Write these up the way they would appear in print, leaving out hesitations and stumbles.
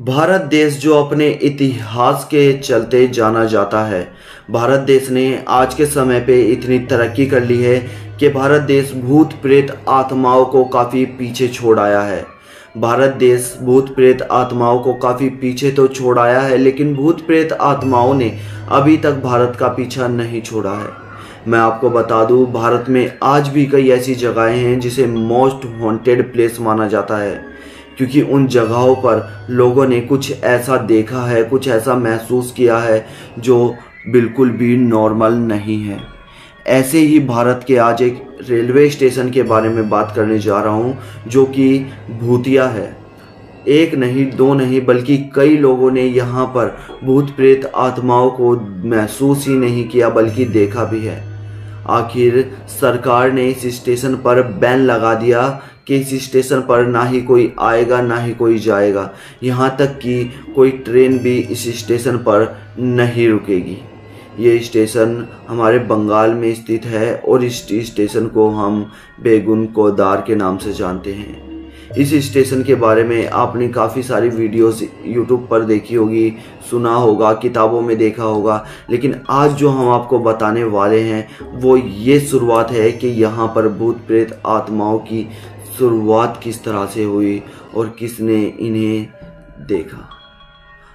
भारत देश जो अपने इतिहास के चलते जाना जाता है। भारत देश ने आज के समय पे इतनी तरक्की कर ली है कि भारत देश भूत प्रेत आत्माओं को काफ़ी पीछे छोड़ आया है। भारत देश भूत प्रेत आत्माओं को काफ़ी पीछे तो छोड़ आया है, लेकिन भूत प्रेत आत्माओं ने अभी तक भारत का पीछा नहीं छोड़ा है। मैं आपको बता दूं, भारत में आज भी कई ऐसी जगहें हैं जिसे मोस्ट हॉन्टेड प्लेस माना जाता है, क्योंकि उन जगहों पर लोगों ने कुछ ऐसा देखा है, कुछ ऐसा महसूस किया है जो बिल्कुल भी नॉर्मल नहीं है। ऐसे ही भारत के आज एक रेलवे स्टेशन के बारे में बात करने जा रहा हूँ, जो कि भूतिया है। एक नहीं, दो नहीं, बल्कि कई लोगों ने यहाँ पर भूत प्रेत आत्माओं को महसूस ही नहीं किया बल्कि देखा भी है। आखिर सरकार ने इस स्टेशन पर बैन लगा दिया कि इस स्टेशन पर ना ही कोई आएगा ना ही कोई जाएगा। यहाँ तक कि कोई ट्रेन भी इस स्टेशन पर नहीं रुकेगी। ये स्टेशन हमारे बंगाल में स्थित है और इस स्टेशन को हम बेगुन कोदार के नाम से जानते हैं। इस स्टेशन के बारे में आपने काफ़ी सारी वीडियोस यूट्यूब पर देखी होगी, सुना होगा, किताबों में देखा होगा, लेकिन आज जो हम आपको बताने वाले हैं वो ये शुरुआत है कि यहाँ पर भूत प्रेत आत्माओं की शुरुआत किस तरह से हुई और किसने इन्हें देखा।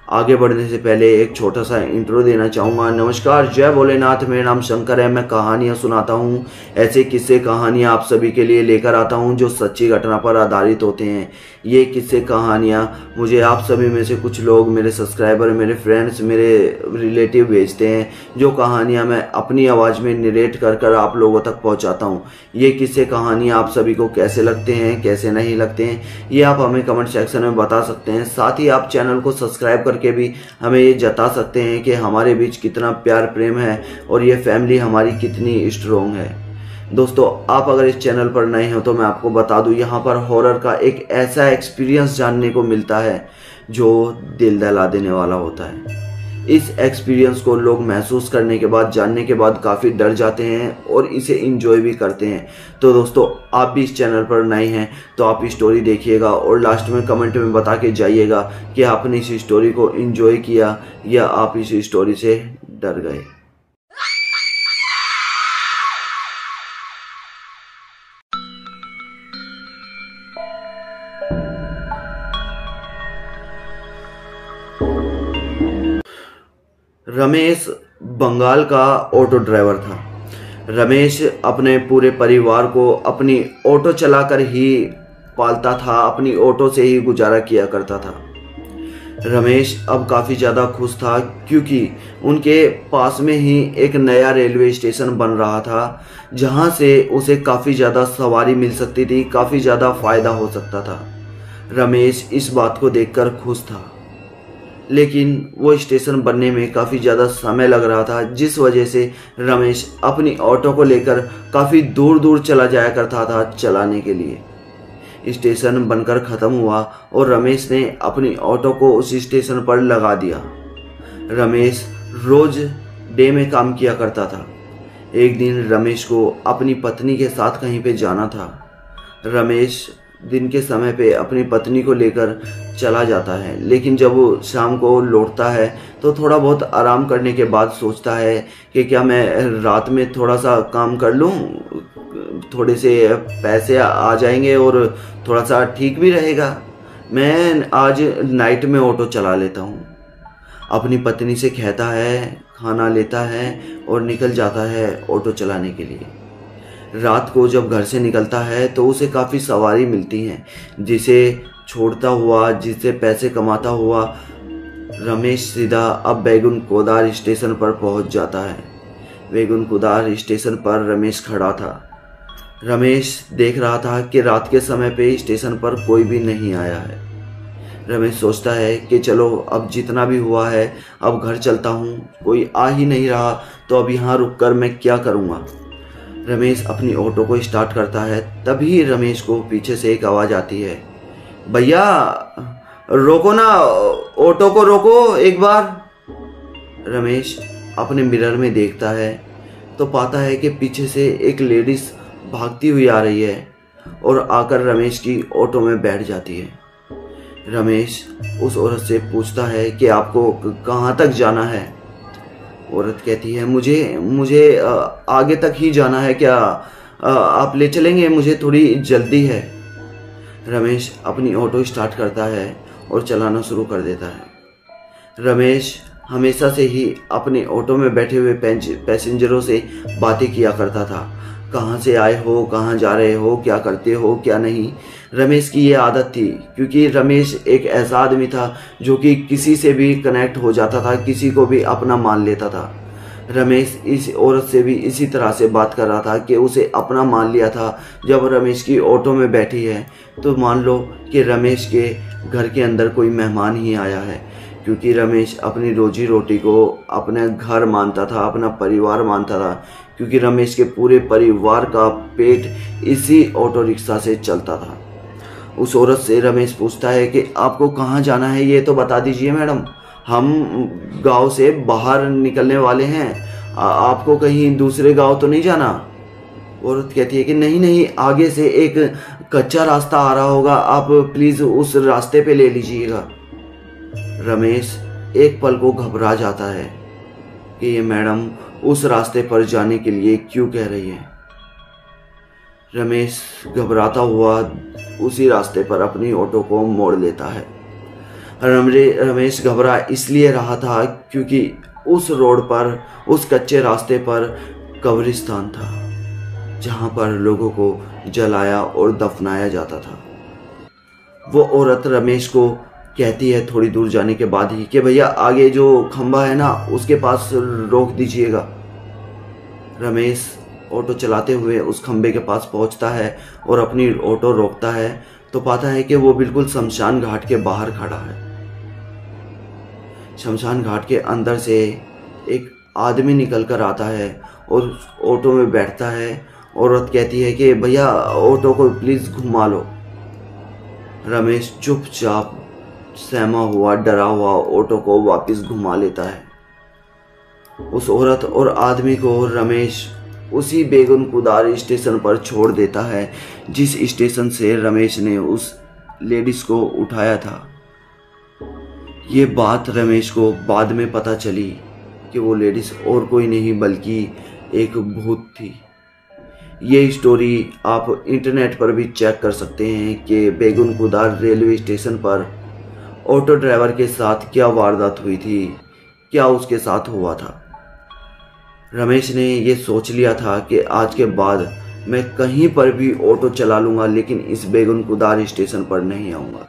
आगे बढ़ने से पहले एक छोटा सा इंट्रो देना चाहूँगा। नमस्कार, जय भोलेनाथ। मेरा नाम शंकर है। मैं कहानियाँ सुनाता हूँ, ऐसे किस्से कहानियाँ आप सभी के लिए लेकर आता हूँ जो सच्ची घटना पर आधारित होते हैं। ये किस्से कहानियाँ मुझे आप सभी में से कुछ लोग, मेरे सब्सक्राइबर, मेरे फ्रेंड्स, मेरे रिलेटिव भेजते हैं, जो कहानियाँ मैं अपनी आवाज़ में नरेट कर आप लोगों तक पहुँचाता हूँ। ये किस्से कहानियाँ आप सभी को कैसे लगते हैं, कैसे नहीं लगते हैं, ये आप हमें कमेंट सेक्शन में बता सकते हैं। साथ ही आप चैनल को सब्सक्राइब के भी हमें ये जता सकते हैं कि हमारे बीच कितना प्यार प्रेम है और ये फैमिली हमारी कितनी स्ट्रोंग है। दोस्तों, आप अगर इस चैनल पर नए हो तो मैं आपको बता दूं, यहाँ पर हॉरर का एक ऐसा एक्सपीरियंस जानने को मिलता है जो दिल दहला देने वाला होता है। इस एक्सपीरियंस को लोग महसूस करने के बाद, जानने के बाद काफ़ी डर जाते हैं और इसे एंजॉय भी करते हैं। तो दोस्तों, आप भी इस चैनल पर नए हैं तो आप इस स्टोरी देखिएगा और लास्ट में कमेंट में बता के जाइएगा कि आपने इस स्टोरी को एंजॉय किया या आप इस स्टोरी से डर गए। रमेश बंगाल का ऑटो ड्राइवर था। रमेश अपने पूरे परिवार को अपनी ऑटो चलाकर ही पालता था, अपनी ऑटो से ही गुजारा किया करता था। रमेश अब काफ़ी ज़्यादा खुश था क्योंकि उनके पास में ही एक नया रेलवे स्टेशन बन रहा था, जहां से उसे काफ़ी ज़्यादा सवारी मिल सकती थी, काफ़ी ज़्यादा फ़ायदा हो सकता था। रमेश इस बात को देखकर खुश था, लेकिन वो स्टेशन बनने में काफ़ी ज़्यादा समय लग रहा था, जिस वजह से रमेश अपनी ऑटो को लेकर काफ़ी दूर दूर चला जाया करता था चलाने के लिए। स्टेशन बनकर ख़त्म हुआ और रमेश ने अपनी ऑटो को उस स्टेशन पर लगा दिया। रमेश रोज़ डे में काम किया करता था। एक दिन रमेश को अपनी पत्नी के साथ कहीं पे जाना था। रमेश दिन के समय पे अपनी पत्नी को लेकर चला जाता है, लेकिन जब वो शाम को लौटता है तो थोड़ा बहुत आराम करने के बाद सोचता है कि क्या मैं रात में थोड़ा सा काम कर लूँ, थोड़े से पैसे आ जाएंगे और थोड़ा सा ठीक भी रहेगा। मैं आज नाइट में ऑटो चला लेता हूँ। अपनी पत्नी से कहता है, खाना लेता है और निकल जाता है ऑटो चलाने के लिए। रात को जब घर से निकलता है तो उसे काफ़ी सवारी मिलती हैं, जिसे छोड़ता हुआ, जिससे पैसे कमाता हुआ रमेश सीधा अब बेगुन कोदार स्टेशन पर पहुंच जाता है। बेगुन कोदार स्टेशन पर रमेश खड़ा था। रमेश देख रहा था कि रात के समय पे स्टेशन पर कोई भी नहीं आया है। रमेश सोचता है कि चलो अब जितना भी हुआ है अब घर चलता हूँ, कोई आ ही नहीं रहा तो अब यहाँ रुक कर मैं क्या करूँगा। रमेश अपनी ऑटो को स्टार्ट करता है, तभी रमेश को पीछे से एक आवाज़ आती है, भैया रोको ना, ऑटो को रोको एक बार। रमेश अपने मिरर में देखता है तो पाता है कि पीछे से एक लेडीज भागती हुई आ रही है और आकर रमेश की ऑटो में बैठ जाती है। रमेश उस औरत से पूछता है कि आपको कहाँ तक जाना है। औरत कहती है मुझे आगे तक ही जाना है, क्या आप ले चलेंगे, मुझे थोड़ी जल्दी है। रमेश अपनी ऑटो स्टार्ट करता है और चलाना शुरू कर देता है। रमेश हमेशा से ही अपने ऑटो में बैठे हुए पैसेंजरों से बातें किया करता था। कहाँ से आए हो, कहाँ जा रहे हो, क्या करते हो, क्या नहीं। रमेश की ये आदत थी, क्योंकि रमेश एक ऐसा आदमी था जो कि किसी से भी कनेक्ट हो जाता था, किसी को भी अपना मान लेता था। रमेश इस औरत से भी इसी तरह से बात कर रहा था कि उसे अपना मान लिया था। जब रमेश की ऑटो में बैठी है तो मान लो कि रमेश के घर के अंदर कोई मेहमान ही आया है, क्योंकि रमेश अपनी रोजी रोटी को अपना घर मानता था, अपना परिवार मानता था, क्योंकि रमेश के पूरे परिवार का पेट इसी ऑटो रिक्शा से चलता था। उस औरत से रमेश पूछता है कि आपको कहाँ जाना है, ये तो बता दीजिए मैडम, हम गांव से बाहर निकलने वाले हैं, आपको कहीं दूसरे गांव तो नहीं जाना। औरत कहती है कि नहीं, आगे से एक कच्चा रास्ता आ रहा होगा, आप प्लीज़ उस रास्ते पे ले लीजिएगा। रमेश एक पल को घबरा जाता है कि ये मैडम उस रास्ते पर जाने के लिए क्यों कह रही है। रमेश घबराता हुआ उसी रास्ते पर अपनी ऑटो को मोड़ लेता है। रमेश घबरा इसलिए रहा था क्योंकि उस रोड पर, उस कच्चे रास्ते पर कब्रिस्तान था, जहां पर लोगों को जलाया और दफनाया जाता था। वो औरत रमेश को कहती है थोड़ी दूर जाने के बाद ही कि भैया आगे जो खंबा है ना, उसके पास रोक दीजिएगा। रमेश ऑटो चलाते हुए उस खंबे के पास पहुंचता है और अपनी ऑटो रोकता है तो पाता है कि वो बिल्कुल शमशान घाट के बाहर खड़ा है। शमशान घाट के अंदर से एक आदमी निकल कर आता है और ऑटो में बैठता है। औरत कहती है कि भैया ऑटो को प्लीज़ घुमा लो। रमेश चुपचाप सहमा हुआ, डरा हुआ ऑटो को वापस घुमा लेता है। उस औरत और आदमी को रमेश उसी बेगुन कुदार स्टेशन पर छोड़ देता है, जिस स्टेशन से रमेश ने उस लेडीज को उठाया था। ये बात रमेश को बाद में पता चली कि वो लेडीज और कोई नहीं बल्कि एक भूत थी। ये स्टोरी आप इंटरनेट पर भी चेक कर सकते हैं कि बेगुन कुदार रेलवे स्टेशन पर ऑटो ड्राइवर के साथ क्या वारदात हुई थी, क्या उसके साथ हुआ था। रमेश ने ये सोच लिया था कि आज के बाद मैं कहीं पर भी ऑटो चला लूँगा, लेकिन इस बेगुन कुदार स्टेशन पर नहीं आऊँगा।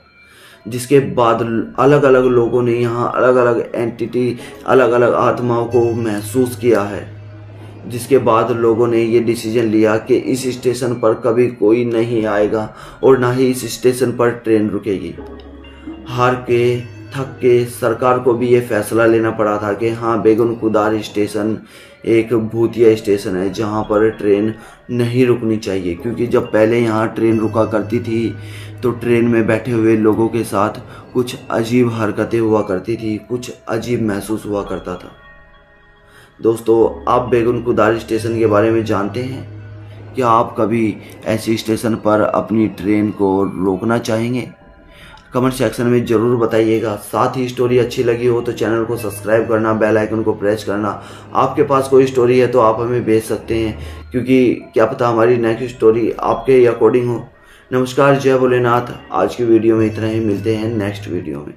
जिसके बाद अलग अलग लोगों ने यहाँ अलग अलग एंटिटी, अलग अलग आत्माओं को महसूस किया है। जिसके बाद लोगों ने ये डिसीजन लिया कि इस स्टेशन पर कभी कोई नहीं आएगा और ना ही इस स्टेशन पर ट्रेन रुकेगी। हार के, थक के सरकार को भी ये फैसला लेना पड़ा था कि हाँ, बेगुन कुदार स्टेशन एक भूतिया स्टेशन है जहाँ पर ट्रेन नहीं रुकनी चाहिए, क्योंकि जब पहले यहाँ ट्रेन रुका करती थी तो ट्रेन में बैठे हुए लोगों के साथ कुछ अजीब हरकतें हुआ करती थी, कुछ अजीब महसूस हुआ करता था। दोस्तों, आप बेगुन कुदार स्टेशन के बारे में जानते हैं? क्या आप कभी ऐसी स्टेशन पर अपनी ट्रेन को रोकना चाहेंगे? कमेंट सेक्शन में ज़रूर बताइएगा। साथ ही स्टोरी अच्छी लगी हो तो चैनल को सब्सक्राइब करना, बेल आइकन को प्रेस करना। आपके पास कोई स्टोरी है तो आप हमें भेज सकते हैं, क्योंकि क्या पता हमारी नेक्स्ट स्टोरी आपके ही अकॉर्डिंग हो। नमस्कार, जय भोलेनाथ। आज की वीडियो में इतना ही, मिलते हैं नेक्स्ट वीडियो में।